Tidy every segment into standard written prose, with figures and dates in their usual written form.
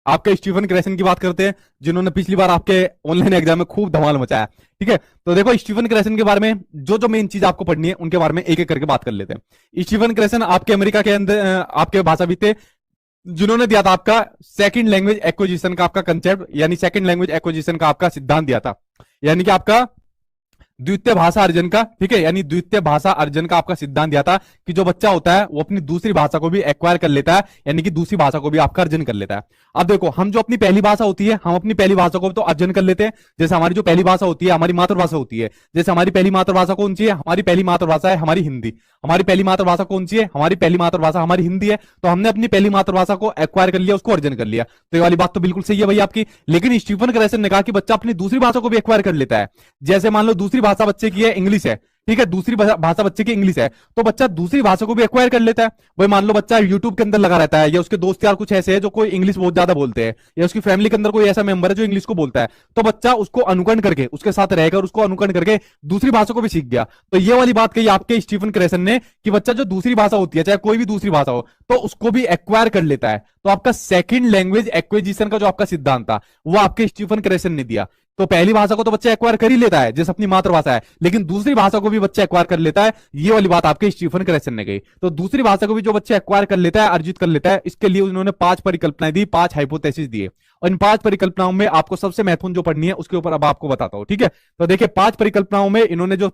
आपके Stephen Cresson की बात करते हैं, जिन्होंने पिछली बार आपके ऑनलाइन एग्जाम में खूब धमाल मचाया। ठीक है, तो देखो स्टीफन क्रेसन के बारे में जो जो मेन चीज आपको पढ़नी है उनके बारे में एक एक करके बात कर लेते हैं। स्टीफन क्रेसन आपके अमेरिका के अंदर आपके भाषाविद थे, जिन्होंने दिया था आपका सेकंड लैंग्वेज एक्विजिशन का आपका कंसेप्ट, यानी सेकंड लैंग्वेज एक्विजिशन का आपका सिद्धांत दिया था, यानी कि आपका द्वितीय भाषा अर्जन का। ठीक है, यानी द्वितीय भाषा अर्जन का आपका सिद्धांत दिया था कि जो बच्चा होता है वो अपनी दूसरी भाषा को भी एक्वायर कर लेता है, यानी कि दूसरी भाषा को भी आपका अर्जन कर लेता है। अब देखो, हम जो अपनी पहली भाषा होती है, हम अपनी पहली भाषा को तो अर्जन कर लेते हैं। जैसे हमारी जो पहली भाषा होती है हमारी मातृभाषा होती है। जैसे हमारी पहली मातृभाषा कौन सी है? हमारी पहली मातृभाषा है हमारी हिंदी। हमारी पहली मातृभाषा कौन सी है? हमारी पहली मातृभाषा हमारी हिंदी है। तो हमने अपनी पहली मातृभाषा को एक्वायर कर लिया, उसको अर्जन कर लिया। तो ये वाली बात तो बिल्कुल सही है भाई आपकी। लेकिन स्टीफन क्रेसन ने कहा कि बच्चा अपनी दूसरी भाषा को भी एक्वायर कर लेता है। जैसे मान लो दूसरी भाषा बच्चे की है इंग्लिश है, ठीक है, दूसरी भाषा बच्चे की इंग्लिश है, तो बच्चा दूसरी भाषा को भी एक्वायर कर लेता है। भाई मान लो बच्चा यूट्यूब के अंदर लगा रहता है, या उसके दोस्त यार कुछ ऐसे हैं जो कोई इंग्लिश बहुत ज्यादा बोलते हैं, या उसकी फैमिली के अंदर कोई ऐसा मेंबर है जो इंग्लिश को बोलता है, तो बच्चा उसको अनुकरण करके, उसके साथ रहकर उसको अनुकरण करके दूसरी भाषा को भी सीख गया। तो ये वाली बात कही आपके स्टीफन क्रेसन ने कि बच्चा जो दूसरी भाषा होती है, चाहे कोई भी दूसरी भाषा हो, तो उसको भी एक्वायर कर लेता है। तो आपका सेकंड लैंग्वेज एक्विजिशन का जो आपका सिद्धांत था वो आपके स्टीफन क्रेसन ने दिया। तो पहली भाषा को तो बच्चा एक्वायर कर ही लेता है जैसे अपनी मातृभाषा है, लेकिन दूसरी भाषा को भी बच्चा एक्वायर कर लेता है। ये वाली बात आपके स्टीफन क्रेसन ने कही। तो दूसरी भाषा को भी जो बच्चा एक्वायर कर लेता है, अर्जित कर लेता है, इसके लिए उन्होंने 5 परिकल्पनाएं दी, 5 हाइपोथेसिस दिए। और इन 5 परिकल्पनाओं में आपको सबसे महत्वपूर्ण जो पढ़नी है उसके ऊपर अब आपको बताता हूं। ठीक है, तो देखिए 5 परिकल्पनाओं में इन्होंने जो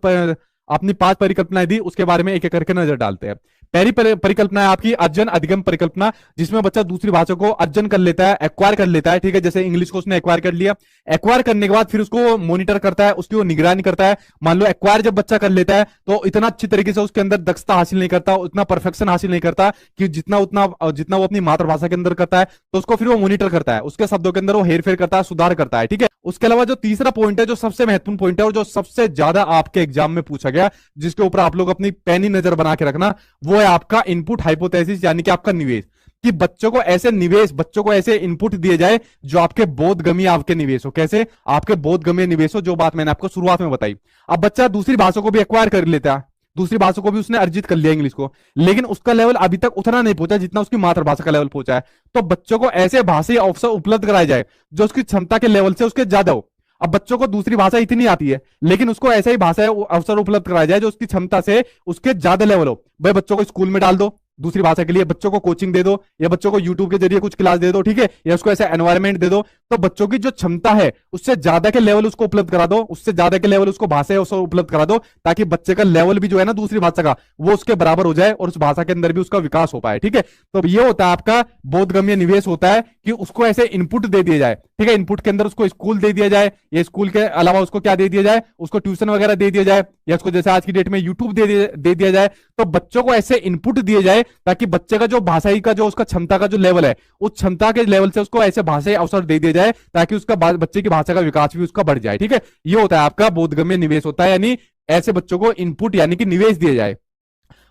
अपनी 5 परिकल्पनाएं दी उसके बारे में एक एक करके नजर डालते हैं। पहली परिकल्पना है आपकी अर्जन अधिगम परिकल्पना, जिसमें बच्चा दूसरी भाषा को अर्जन कर लेता है, एक्वायर कर लेता है। ठीक है, जैसे इंग्लिश को उसने एक्वायर कर लिया, एक्वायर करने के बाद फिर उसको मॉनिटर करता है, उसकी वो निगरानी करता है। मान लो एक्वायर जब बच्चा कर लेता है तो इतना अच्छी तरीके से उसके अंदर दक्षता हासिल नहीं करता, उतना परफेक्शन हासिल नहीं करता कि जितना वो अपनी मातृभाषा के अंदर करता है, तो उसको फिर वो मॉनिटर करता है, उसके शब्दों के अंदर वो हेरफेर करता है, सुधार करता है। ठीक है, उसके अलावा जो तीसरा पॉइंट है, जो सबसे महत्वपूर्ण पॉइंट है और जो सबसे ज्यादा आपके एग्जाम में पूछा गया, जिसके ऊपर आप लोग अपनी पैनी नजर बना के रखना, वो है आपका इनपुट हाइपोथेसिस, यानी कि आपका निवेश। कि बच्चों को ऐसे निवेश, बच्चों को ऐसे इनपुट दिए जाए जो आपके बोधगम्य आपके निवेश हो। कैसे? आपके बोधगम्य निवेश हो, जो बात मैंने आपको शुरुआत में बताई। अब बच्चा दूसरी भाषा को भी एक्वायर कर लेता है, दूसरी भाषा को भी उसने अर्जित कर लिया इंग्लिश को, लेकिन उसका लेवल अभी तक उतना नहीं पहुंचा जितना उसकी मातृभाषा का लेवल पहुंचा है। तो बच्चों को ऐसे भाषाई अवसर उपलब्ध कराए जाए जो उसकी क्षमता के लेवल से उसके ज्यादा हो। अब बच्चों को दूसरी भाषा इतनी आती है, लेकिन उसको ऐसा ही भाषा अवसर उपलब्ध कराया जाए जो उसकी क्षमता से उसके ज्यादा लेवल हो। भाई बच्चों को स्कूल में डाल दो दूसरी भाषा के लिए, बच्चों को कोचिंग दे दो, या बच्चों को यूट्यूब के जरिए कुछ क्लास दे दो। ठीक है, या उसको ऐसा एनवायरमेंट दे दो, तो बच्चों की जो क्षमता है उससे ज्यादा के लेवल उसको उपलब्ध करा दो, उससे ज्यादा के लेवल उसको भाषा उपलब्ध करा दो, ताकि बच्चे का लेवल भी जो है ना दूसरी भाषा का, वो उसके बराबर हो जाए और उस भाषा के अंदर भी उसका विकास हो पाए। ठीक है, तो ये होता है आपका बोधगम्य निवेश, होता है कि उसको ऐसे इनपुट दे दिया जाए। ठीक है, इनपुट के अंदर उसको स्कूल दे दिया जाए, या स्कूल के अलावा उसको क्या दे दिया जाए, उसको ट्यूशन वगैरह दे दिया जाए, या उसको जैसे आज की डेट में यूट्यूब दे दिया जाए। तो बच्चों को ऐसे इनपुट दिए जाए ताकि बच्चे का जो भाषाई का जो उसका क्षमता का जो लेवल है, उस क्षमता के लेवल से उसको ऐसे भाषाई अवसर दे दिया जाए ताकि उसका बच्चे की भाषा का विकास भी उसका बढ़ जाए। ठीक है, ये होता है आपका बोधगम्य निवेश होता है, यानी ऐसे बच्चों को इनपुट यानी कि निवेश दिया जाए।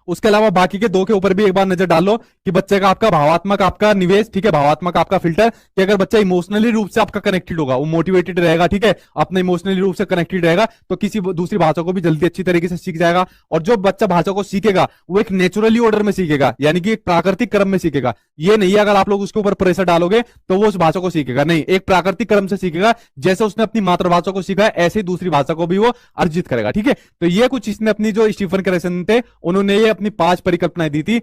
उसके अलावा बाकी के 2 के ऊपर भी एक बार नजर डाल लो कि बच्चे का आपका भावात्मक आपका निवेश। ठीक है, भावात्मक आपका फिल्टर, कि अगर बच्चा इमोशनली रूप से आपका कनेक्टेड होगा, वो मोटिवेटेड रहेगा, ठीक है, अपने इमोशनली रूप से कनेक्टेड रहेगा, तो किसी दूसरी भाषा को भी जल्दी अच्छी तरीके से सीख जाएगा। और जो बच्चा भाषा को सीखेगा वो एक नेचुरली ऑर्डर में सीखेगा, यानी कि एक प्राकृतिक क्रम में सीखेगा। ये नहीं अगर आप लोग उसके ऊपर प्रेशर डालोगे तो वो उस भाषा को सीखेगा, नहीं, एक प्राकृतिक क्रम से सीखेगा। जैसे उसने अपनी मातृभाषा को सीखा ऐसे ही दूसरी भाषा को भी वो अर्जित करेगा। ठीक है, तो ये कुछ इसने अपनी जो स्टीफन क्रेसन थे उन्होंने ये अपनी 5 परिकल्पनाएं दी थी।